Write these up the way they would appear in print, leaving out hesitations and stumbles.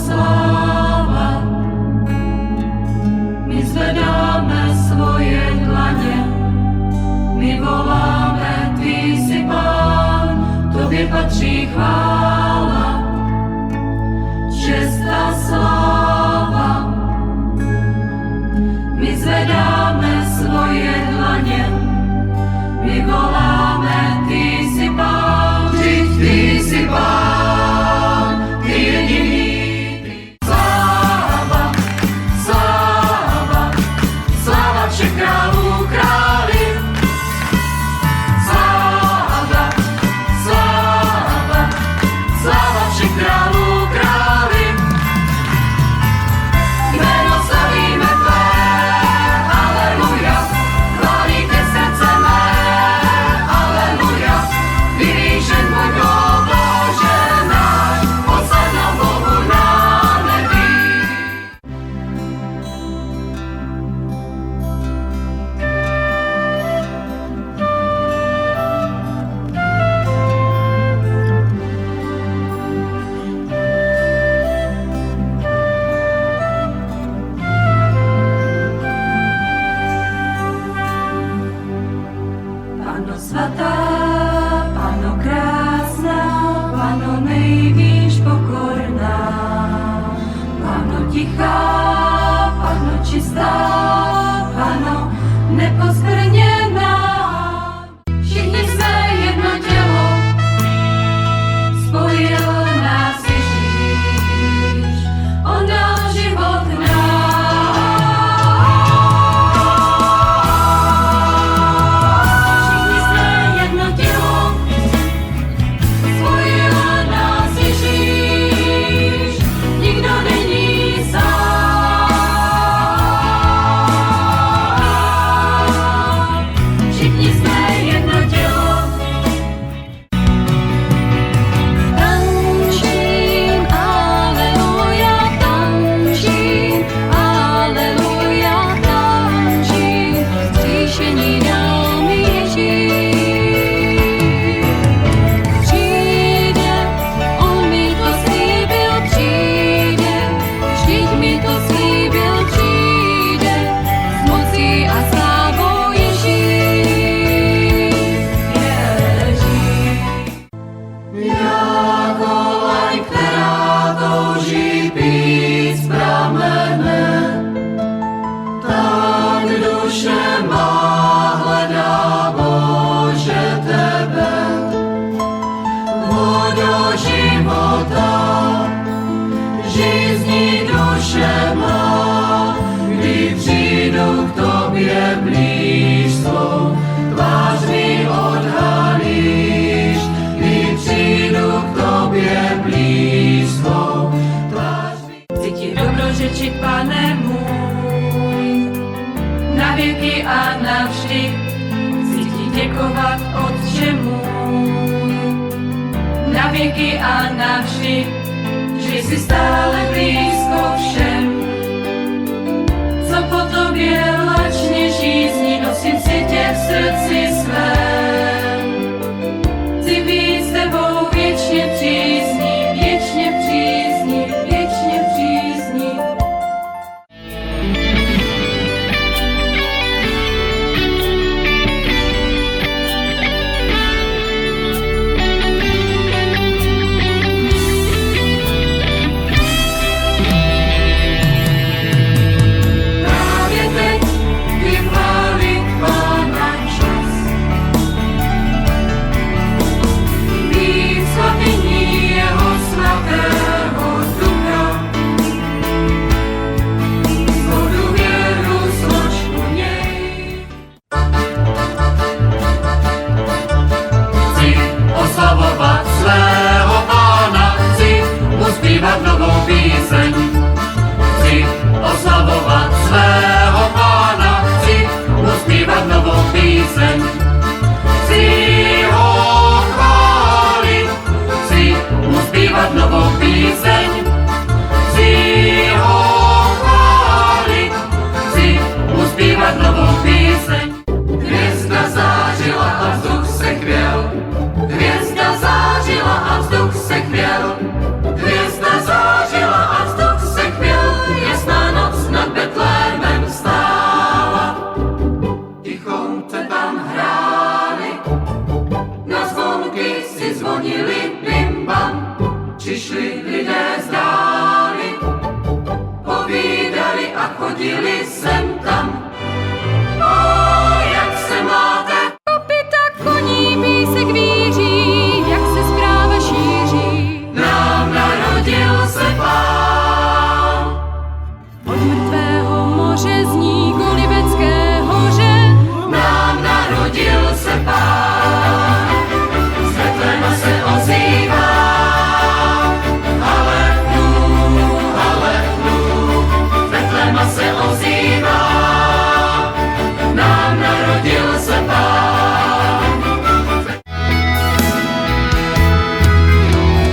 sláva. My zvedáme svoje dlaně, my voláme, ty jsi Pán, tobě patří chvála, čest a sláva. My zvedáme svoje dlaně, my voláme, ty jsi Pán, vždyť ty jsi Pán, ty jediný, ty. Sláva, sláva, sláva všech králů králi. Sláva, sláva, sláva všech králů králi. Jméno slavíme tvé, aleluja, chválí tě srdce mé, aleluja, vyvýšen můj Bože náš, posledná Bohu na nebi. Panno svatá, Panno krásná, Panno nejvýš pokorná, Panno tichá, Panno čistá, Panno neposkvrněná. Všichni jsme jedno tělo, spojil nás Ježíš, on dal život nám. Všichni jsme jedno tělo, spojil nás Ježíš, nikdo není sám. Všichni jsme jedno tělo. Tančím, aleluja, tančím, aleluja, tančím, vzkříšení dal mi Ježíš. Přijde, on mi to slíbil, přijde, vždyť mi to slíbil, přijde, s mocí a slávou Ježíš. Jako laň, která touží pít z pramene, tak duše má hledá Bože tebe. Vodo života, žízní duše má, kdy přijdu k tobě blíž, svou tvář mi odhalíš, kdy přijdu k tobě blíž, svou tvář mi. Chci ti dobrořečit, Pane můj, na věky a navždy. Chci ti děkovat, Otče můj, na věky a navždy, že jsi stále blízko všem, co po tobě lačně žízní, nosím si tě v srdci svém. Chci být s tebou věčně přízní, věčně přízní, věčně přízní. Právě teď vychválit Pána čas. Být slavění přišli lidé z dály, povídali a chodili sem tam. O, jak se máte? Kopyta koní písek víří, jak se zpráva šíří. Nám narodil se Pán. Od mrtvého moře zní k Olivecké hoře. Nám narodil se Pán. Z Betlema se ozývá. Halleluja, halleluja. Z Betlema se ozývá. Nám narodil se Pán.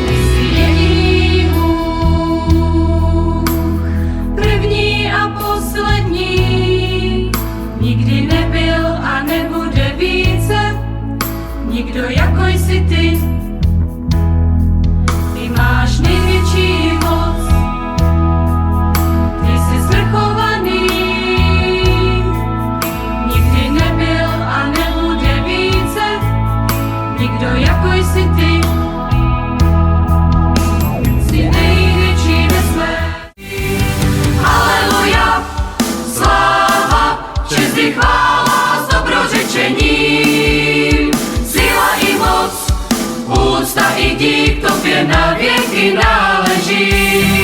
Ty jsi jediný Bůh, první a poslední. Nikdy nebyl a nebude více nikdo jako jsi ty. Ty máš největší moc, ty jsi svrchovaný. Nikdy nebyl a nebude více nikdo jako jsi ty. Jsi největší ve své. Haleluja, sláva, čest i chvála s dobrořečením. Síla i moc, úcta i dík tobě na věky náleží.